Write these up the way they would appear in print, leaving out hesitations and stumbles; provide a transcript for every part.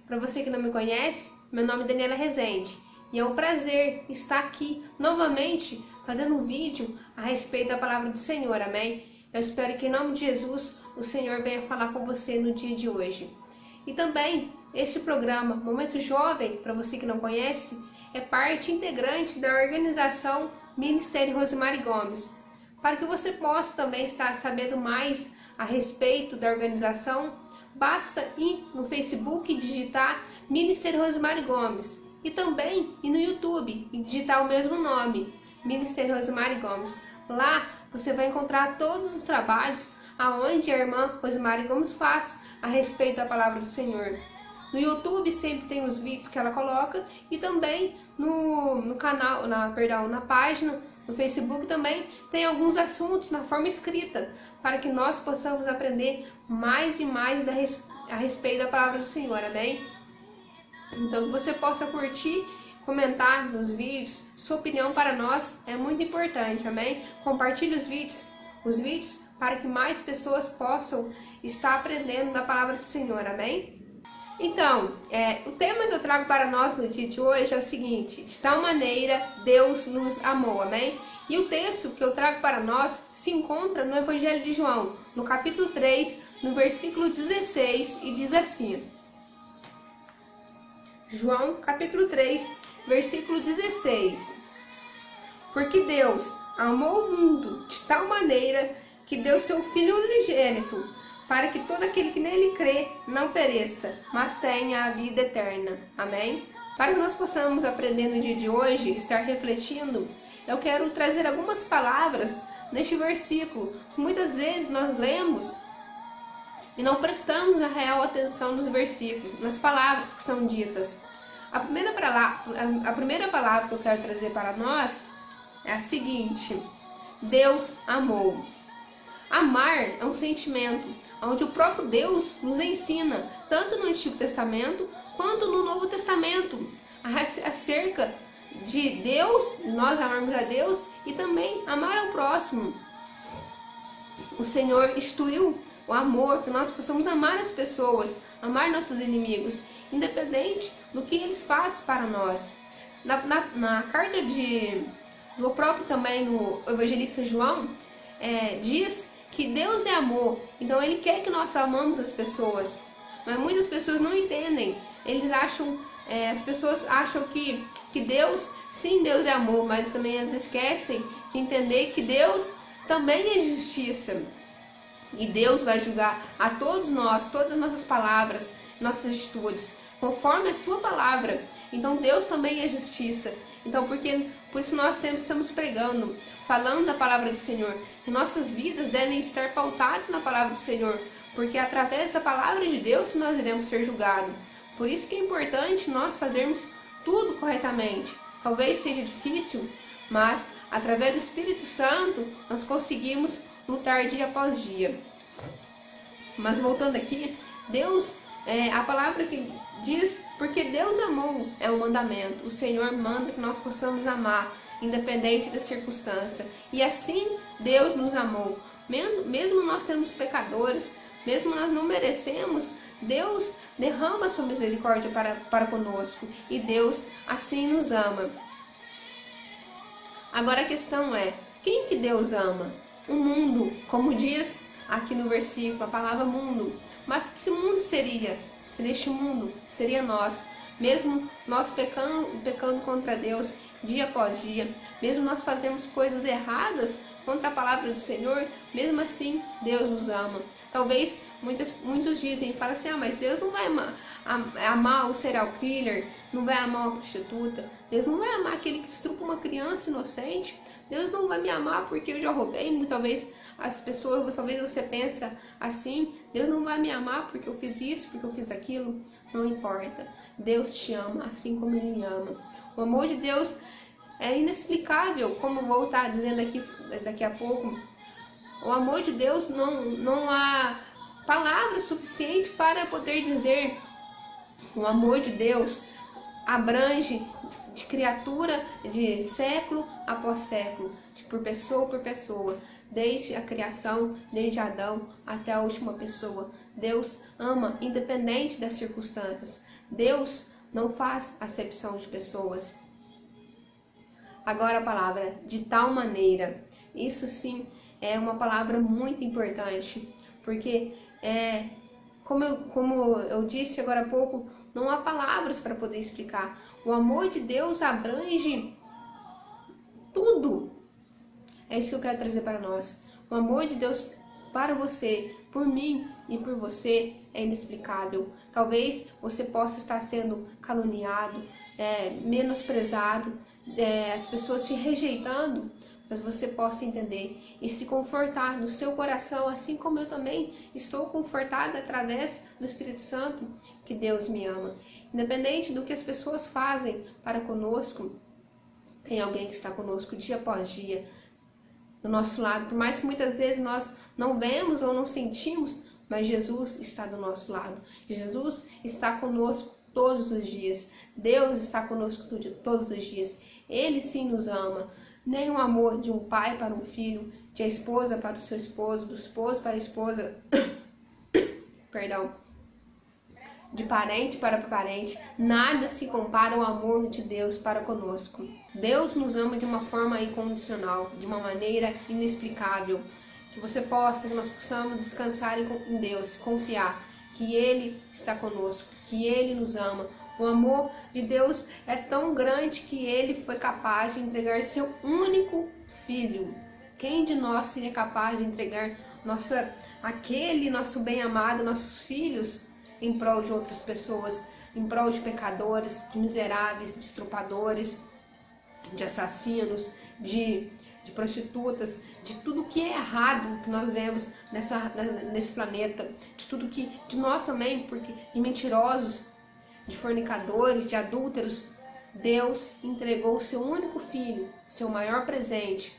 Para você que não me conhece, meu nome é Daniela Rezende e é um prazer estar aqui novamente fazendo um vídeo a respeito da palavra do Senhor, amém? Eu espero que em nome de Jesus o Senhor venha falar com você no dia de hoje. E também este programa Momento Jovem, para você que não conhece, é parte integrante da organização Ministério Rosemary Gomes. Para que você possa também estar sabendo mais a respeito da organização, basta ir no Facebook e digitar Ministério Rosemary Gomes e também ir no YouTube e digitar o mesmo nome, Ministério Rosemary Gomes. Lá você vai encontrar todos os trabalhos aonde a irmã Rosemary Gomes faz a respeito da palavra do Senhor. No YouTube sempre tem os vídeos que ela coloca e também no canal, na página, no Facebook também tem alguns assuntos na forma escrita para que nós possamos aprender mais e mais a respeito da palavra do Senhor, amém? Então que você possa curtir, comentar nos vídeos, sua opinião para nós é muito importante, amém? Compartilhe os vídeos para que mais pessoas possam estar aprendendo da palavra do Senhor, amém? Então, o tema que eu trago para nós no dia de hoje é o seguinte: de tal maneira Deus nos amou, amém? E o texto que eu trago para nós se encontra no Evangelho de João, no capítulo 3, no versículo 16, e diz assim. João, capítulo 3, versículo 16. Porque Deus amou o mundo de tal maneira que deu seu Filho unigênito, para que todo aquele que nele crê não pereça, mas tenha a vida eterna. Amém? Para que nós possamos aprender no dia de hoje, estar refletindo, eu quero trazer algumas palavras neste versículo. Muitas vezes nós lemos e não prestamos a real atenção nos versículos, nas palavras que são ditas. A primeira palavra que eu quero trazer para nós é a seguinte: Deus amou. Amar é um sentimento onde o próprio Deus nos ensina, tanto no Antigo Testamento quanto no Novo Testamento, acerca de Deus, nós amarmos a Deus e também amar ao próximo. O Senhor instituiu o amor, que nós possamos amar as pessoas, amar nossos inimigos, independente do que eles fazem para nós. Na carta do próprio também no evangelista João, diz que Deus é amor, então Ele quer que nós amamos as pessoas, mas muitas pessoas não entendem. As pessoas acham que Deus, sim, Deus é amor, mas também elas esquecem de entender que Deus também é justiça, e Deus vai julgar a todos nós, todas as nossas palavras, nossas atitudes, conforme a sua palavra. Então Deus também é justiça. Então por isso nós sempre estamos pregando, falando da palavra do Senhor, que nossas vidas devem estar pautadas na palavra do Senhor, porque através da palavra de Deus nós iremos ser julgados. Por isso que é importante nós fazermos tudo corretamente. Talvez seja difícil, mas através do Espírito Santo nós conseguimos lutar dia após dia. Mas voltando aqui, Deus, a palavra que diz, porque Deus amou, é um mandamento. O Senhor manda que nós possamos amar, independente da circunstância. E assim Deus nos amou. Mesmo nós sendo pecadores, mesmo nós não merecemos, Deus derrama a sua misericórdia para conosco. E Deus assim nos ama. Agora a questão é, quem que Deus ama? O mundo, como diz aqui no versículo, a palavra mundo. Mas que mundo seria? Se neste mundo seria nós, mesmo nós pecando contra Deus dia após dia, mesmo nós fazemos coisas erradas contra a palavra do Senhor, mesmo assim Deus nos ama. Talvez muitos dizem, falam assim, mas Deus não vai amar o serial killer, não vai amar uma prostituta, Deus não vai amar aquele que estupa uma criança inocente, Deus não vai me amar porque eu já roubei. Talvez você pensa assim, Deus não vai me amar porque eu fiz isso, porque eu fiz aquilo. Não importa, Deus te ama assim como Ele me ama. O amor de Deus é inexplicável, como vou estar dizendo aqui daqui a pouco. O amor de Deus não há palavras suficientes para poder dizer. O amor de Deus abrange de criatura, de século após século, por pessoa, desde a criação, desde Adão até a última pessoa. Deus ama independente das circunstâncias. Deus não faz acepção de pessoas. Agora a palavra de tal maneira. Isso sim é uma palavra muito importante, porque como eu disse agora há pouco, não há palavras para poder explicar. O amor de Deus abrange tudo. É isso que eu quero trazer para nós. O amor de Deus para você, por mim e por você é inexplicável. Talvez você possa estar sendo caluniado, menosprezado, as pessoas te rejeitando, mas você possa entender e se confortar no seu coração, assim como eu também estou confortada através do Espírito Santo, que Deus me ama. Independente do que as pessoas fazem para conosco, tem alguém que está conosco dia após dia, do nosso lado. Por mais que muitas vezes nós não vemos ou não sentimos, mas Jesus está do nosso lado. Jesus está conosco todos os dias. Deus está conosco todos os dias. Ele sim nos ama. Nem o amor de um pai para um filho, de a esposa para o seu esposo, do esposo para a esposa, perdão, de parente para parente, nada se compara ao amor de Deus para conosco. Deus nos ama de uma forma incondicional, de uma maneira inexplicável. Que nós possamos descansar em Deus, confiar que Ele está conosco, que Ele nos ama. O amor de Deus é tão grande que Ele foi capaz de entregar seu único filho. Quem de nós seria capaz de entregar aquele nosso bem-amado, nossos filhos, em prol de outras pessoas, em prol de pecadores, de miseráveis, de estupradores, de assassinos, de prostitutas, de tudo que é errado que nós vemos nesse planeta, de nós também, porque de mentirosos, de fornicadores, de adúlteros. Deus entregou o seu único filho, seu maior presente,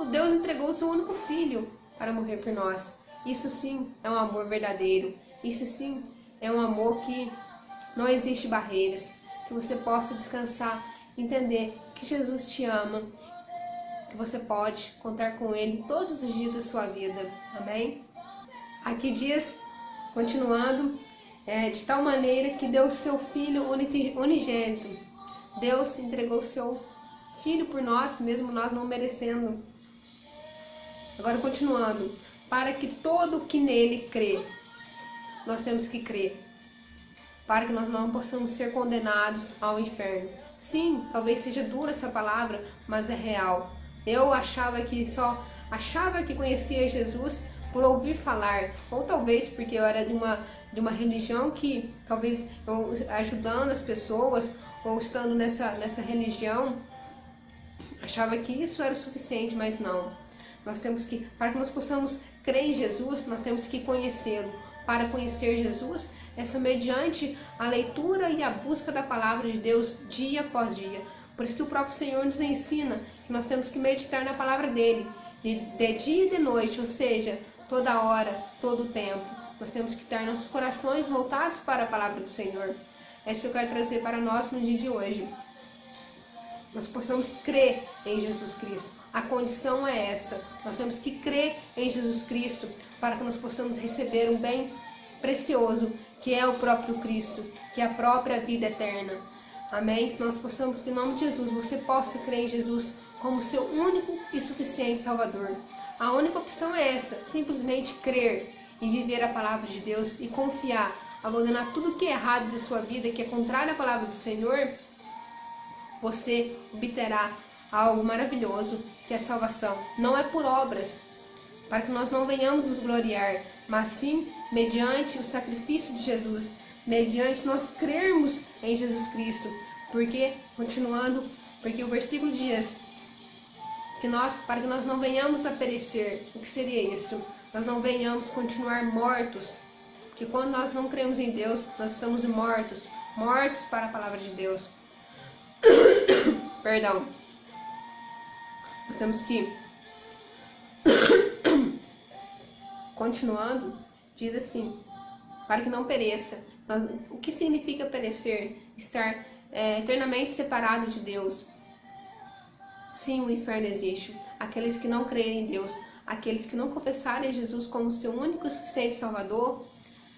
Deus entregou o seu único filho para morrer por nós. Isso sim é um amor verdadeiro. Isso sim é um amor que não existe barreiras. Que você possa descansar, entender que Jesus te ama, que você pode contar com Ele todos os dias da sua vida. Amém? Aqui diz, continuando, de tal maneira que deu o seu Filho unigênito. Deus entregou o seu Filho por nós, mesmo nós não merecendo. Agora continuando, para que todo que nele crê, nós temos que crer, para que nós não possamos ser condenados ao inferno. Sim, talvez seja dura essa palavra, mas é real. Eu achava que conhecia Jesus por ouvir falar, ou talvez porque eu era de uma religião que, talvez eu ajudando as pessoas, ou estando nessa religião, achava que isso era o suficiente, mas não. Para que nós possamos crer em Jesus, nós temos que conhecê-lo. Para conhecer Jesus, é mediante a leitura e a busca da palavra de Deus dia após dia. Por isso que o próprio Senhor nos ensina que nós temos que meditar na palavra dele, de dia e de noite, ou seja, toda hora, todo o tempo. Nós temos que ter nossos corações voltados para a palavra do Senhor. É isso que eu quero trazer para nós no dia de hoje. Nós possamos crer em Jesus Cristo. A condição é essa. Nós temos que crer em Jesus Cristo para que nós possamos receber um bem precioso, que é o próprio Cristo, que é a própria vida eterna. Amém? Que nós possamos, que em nome de Jesus, você possa crer em Jesus como seu único e suficiente Salvador. A única opção é essa, simplesmente crer e viver a palavra de Deus e confiar, abandonar tudo que é errado de sua vida, que é contrário à palavra do Senhor. Você obterá algo maravilhoso, que é salvação. Não é por obras, para que nós não venhamos nos gloriar, mas sim mediante o sacrifício de Jesus, mediante nós crermos em Jesus Cristo. Porque, continuando, porque o versículo diz que para que nós não venhamos a perecer. O que seria isso? Nós não venhamos continuar mortos. Porque quando nós não cremos em Deus, nós estamos mortos para a palavra de Deus. Perdão. Nós temos que continuando, diz assim, para que não pereça. O que significa perecer? Estar eternamente separado de Deus. Sim, o inferno existe. Aqueles que não creem em Deus, aqueles que não confessarem Jesus como seu único e suficiente Salvador,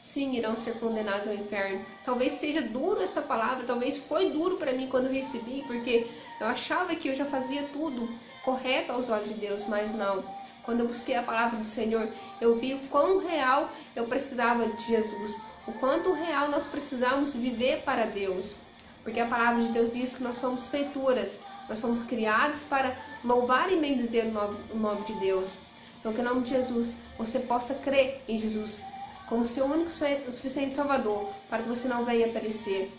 sim, irão ser condenados ao inferno. Talvez seja duro essa palavra, talvez foi duro para mim quando eu recebi, porque eu achava que eu já fazia tudo correto aos olhos de Deus, mas não. Quando eu busquei a palavra do Senhor, eu vi o quão real eu precisava de Jesus, o quanto real nós precisamos viver para Deus. Porque a palavra de Deus diz que nós somos feituras, nós somos criados para louvar e bendizer o nome de Deus. Então, que em nome de Jesus, você possa crer em Jesus como seu único e suficiente Salvador, para que você não venha perecer.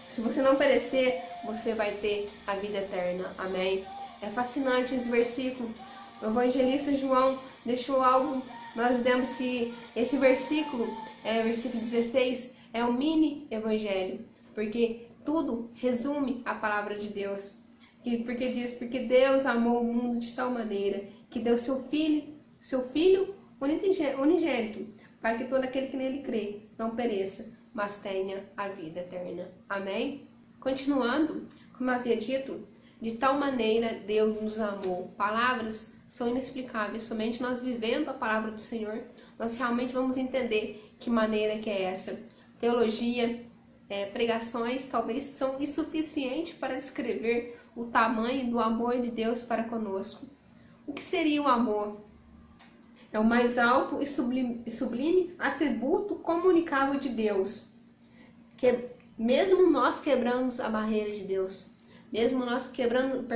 Se você não perecer, você vai ter a vida eterna. Amém? É fascinante esse versículo. O evangelista João deixou algo. Nós vemos que esse versículo, versículo 16, é um mini evangelho, porque tudo resume a palavra de Deus. Porque diz, porque Deus amou o mundo de tal maneira que deu seu filho unigênito, para que todo aquele que nele crê não pereça, mas tenha a vida eterna. Amém? Continuando, como havia dito, de tal maneira Deus nos amou. Palavras são inexplicáveis, somente nós vivendo a palavra do Senhor, nós realmente vamos entender que maneira que é essa. Teologia, pregações talvez são insuficientes para descrever o tamanho do amor de Deus para conosco. O que seria o amor? É o mais alto e sublime atributo comunicável de Deus. Que mesmo nós quebramos a barreira de Deus, mesmo nós quebrando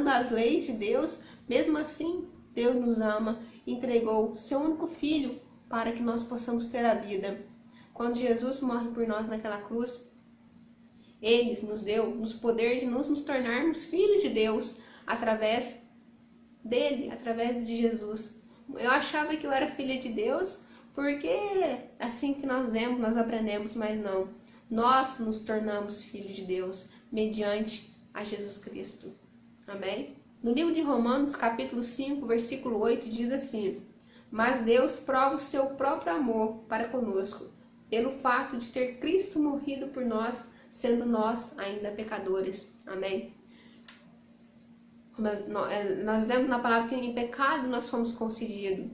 as leis de Deus, mesmo assim Deus nos ama, entregou seu único filho para que nós possamos ter a vida. Quando Jesus morre por nós naquela cruz, Ele nos deu o poder de nos tornarmos filhos de Deus através dele, através de Jesus. Eu achava que eu era filha de Deus porque assim que nós vemos, nós aprendemos, mas não. Nós nos tornamos filhos de Deus mediante a Jesus Cristo. Amém? No livro de Romanos, capítulo 5, versículo 8, diz assim: mas Deus prova o seu próprio amor para conosco, pelo fato de ter Cristo morrido por nós, sendo nós ainda pecadores. Amém? Nós vemos na palavra que em pecado nós fomos concedidos.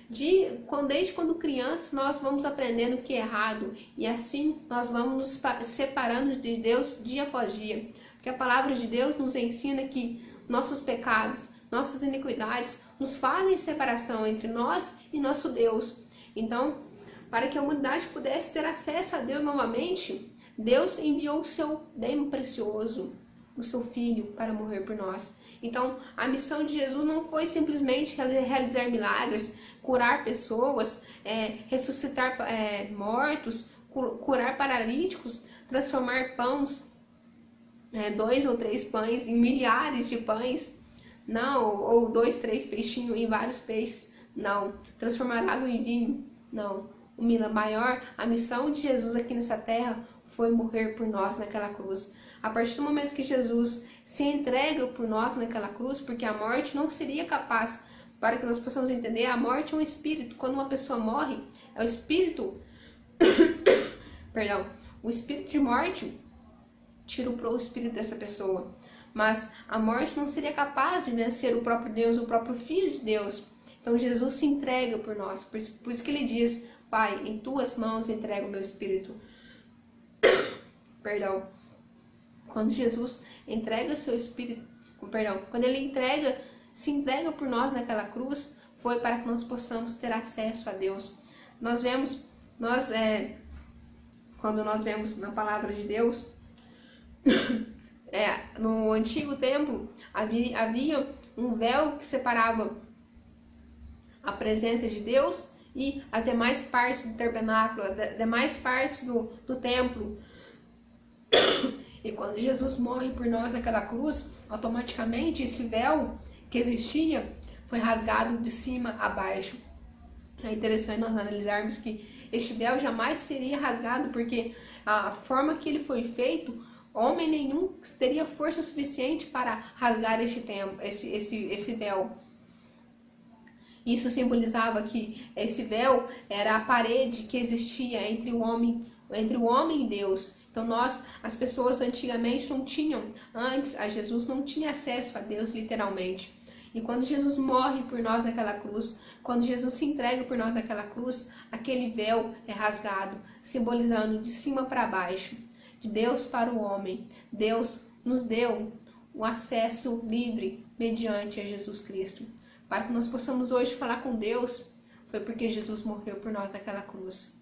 Desde quando criança nós vamos aprendendo o que é errado, e assim nós vamos nos separando de Deus dia após dia. Porque a palavra de Deus nos ensina que nossos pecados, nossas iniquidades nos fazem separação entre nós e nosso Deus. Então, para que a humanidade pudesse ter acesso a Deus novamente, Deus enviou o seu bem precioso, o seu Filho, para morrer por nós. Então, a missão de Jesus não foi simplesmente realizar milagres, curar pessoas, ressuscitar mortos, curar paralíticos, transformar pães, 2 ou 3 pães em milhares de pães, não, ou 2, 3 peixinhos em vários peixes, não, transformar água em vinho, não. A missão de Jesus aqui nessa terra foi morrer por nós naquela cruz. A partir do momento que Jesus se entrega por nós naquela cruz, porque a morte não seria capaz, para que nós possamos entender, a morte é um espírito. Quando uma pessoa morre, é o espírito, o espírito de morte tira o espírito dessa pessoa. Mas a morte não seria capaz de vencer o próprio Deus, o próprio Filho de Deus. Então Jesus se entrega por nós, por isso que ele diz: Pai, em tuas mãos entrego o meu espírito. Quando Jesus entrega seu espírito, quando ele se entrega por nós naquela cruz, foi para que nós possamos ter acesso a Deus. Quando nós vemos na palavra de Deus, no antigo templo havia um véu que separava a presença de Deus e as demais partes do tabernáculo, as demais partes do templo. E quando Jesus morre por nós naquela cruz, automaticamente esse véu que existia foi rasgado de cima a baixo. É interessante nós analisarmos que este véu jamais seria rasgado, porque a forma que ele foi feito, homem nenhum teria força suficiente para rasgar esse véu. Isso simbolizava que esse véu era a parede que existia entre o homem e Deus. Então as pessoas antigamente não tinham, antes a Jesus não tinha acesso a Deus literalmente. E quando Jesus morre por nós naquela cruz, quando Jesus se entrega por nós naquela cruz, aquele véu é rasgado, simbolizando de cima para baixo, de Deus para o homem. Deus nos deu o acesso livre mediante a Jesus Cristo. Para que nós possamos hoje falar com Deus, foi porque Jesus morreu por nós naquela cruz.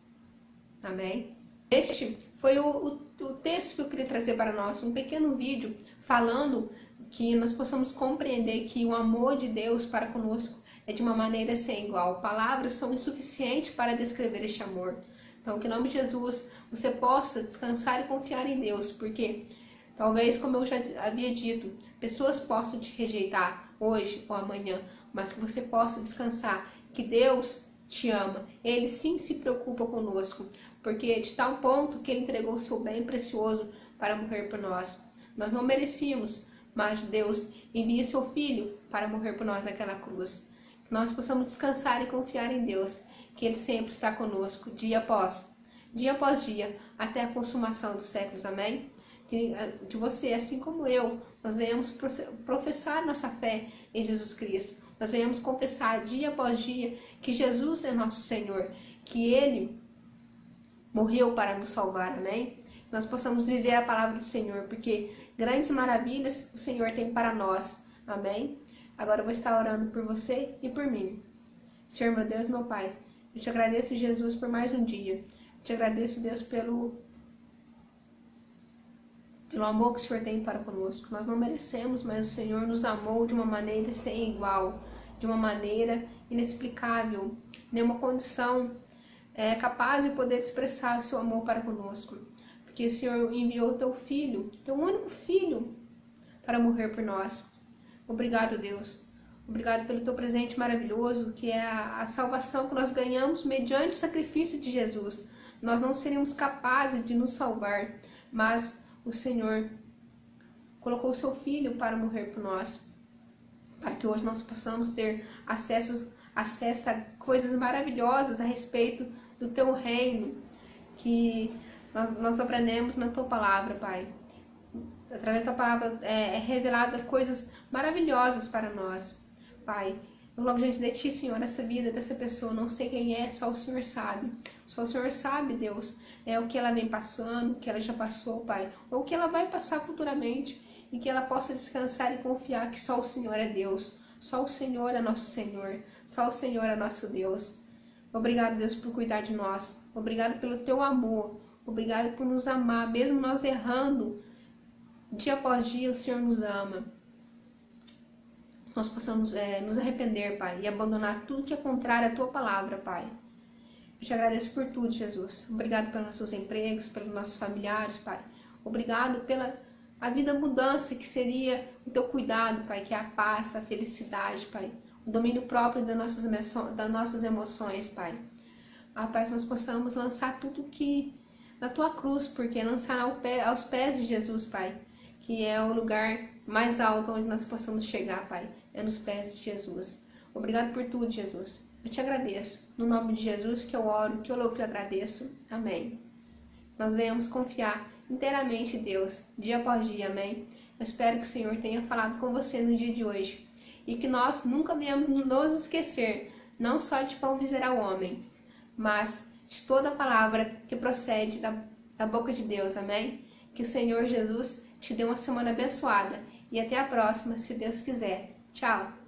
Amém? Este foi o texto que eu queria trazer para nós, um pequeno vídeo falando que nós possamos compreender que o amor de Deus para conosco é de uma maneira sem igual. Palavras são insuficientes para descrever este amor. Então, que em nome de Jesus você possa descansar e confiar em Deus, porque talvez, como eu já havia dito, pessoas possam te rejeitar hoje ou amanhã, mas que você possa descansar, que Deus te ama, Ele sim se preocupa conosco, porque de tal ponto que Ele entregou o seu bem precioso para morrer por nós. Nós não merecíamos, mas Deus envia seu Filho para morrer por nós naquela cruz. Que nós possamos descansar e confiar em Deus, que Ele sempre está conosco, dia após dia, até a consumação dos séculos. Amém? Que você, assim como eu, nós venhamos professar nossa fé em Jesus Cristo. Nós venhamos confessar dia após dia que Jesus é nosso Senhor, que Ele morreu para nos salvar. Amém? Que nós possamos viver a palavra do Senhor, porque grandes maravilhas o Senhor tem para nós. Amém? Agora eu vou estar orando por você e por mim. Senhor, meu Deus, meu Pai, eu te agradeço, Jesus, por mais um dia. Eu te agradeço, Deus, pelo amor que o Senhor tem para conosco. Nós não merecemos, mas o Senhor nos amou de uma maneira sem igual, de uma maneira inexplicável. Nenhuma condição é capaz de poder expressar o seu amor para conosco. Porque o Senhor enviou o teu Filho, teu único Filho, para morrer por nós. Obrigado, Deus. Obrigado pelo teu presente maravilhoso, que é a salvação que nós ganhamos mediante o sacrifício de Jesus. Nós não seríamos capazes de nos salvar, mas o Senhor colocou o seu Filho para morrer por nós, para que hoje nós possamos ter acesso a coisas maravilhosas a respeito do teu reino, que nós aprendemos na tua palavra, Pai. Através da palavra é revelada coisas maravilhosas para nós, Pai. Eu louvo diante de Ti, Senhor, essa vida dessa pessoa, não sei quem é, só o Senhor sabe. Só o Senhor sabe, Deus, o que ela vem passando, o que ela já passou, Pai, ou o que ela vai passar futuramente, e que ela possa descansar e confiar que só o Senhor é Deus, só o Senhor é nosso Senhor, só o Senhor é nosso Deus. Obrigado, Deus, por cuidar de nós. Obrigado pelo Teu amor. Obrigado por nos amar, mesmo nós errando. Dia após dia o Senhor nos ama. Nós possamos nos arrepender, Pai, e abandonar tudo que é contrário à Tua palavra, Pai. Eu te agradeço por tudo, Jesus. Obrigado pelos nossos empregos, pelos nossos familiares, Pai. Obrigado pela a vida mudança que seria o Teu cuidado, Pai, que é a paz, a felicidade, Pai. O domínio próprio das nossas emoções, Pai. Pai, que nós possamos lançar tudo que na Tua cruz, porque lançar aos pés de Jesus, Pai, que é o lugar mais alto onde nós possamos chegar, Pai, é nos pés de Jesus. Obrigado por tudo, Jesus. Eu te agradeço. No nome de Jesus que eu oro, que eu louvo e agradeço. Amém. Nós venhamos confiar inteiramente em Deus, dia após dia. Amém. Eu espero que o Senhor tenha falado com você no dia de hoje. E que nós nunca venhamos nos esquecer, não só de pão viverá o homem, mas de toda a palavra que procede da boca de Deus. Amém. Que o Senhor Jesus te dê uma semana abençoada. E até a próxima, se Deus quiser. Tchau!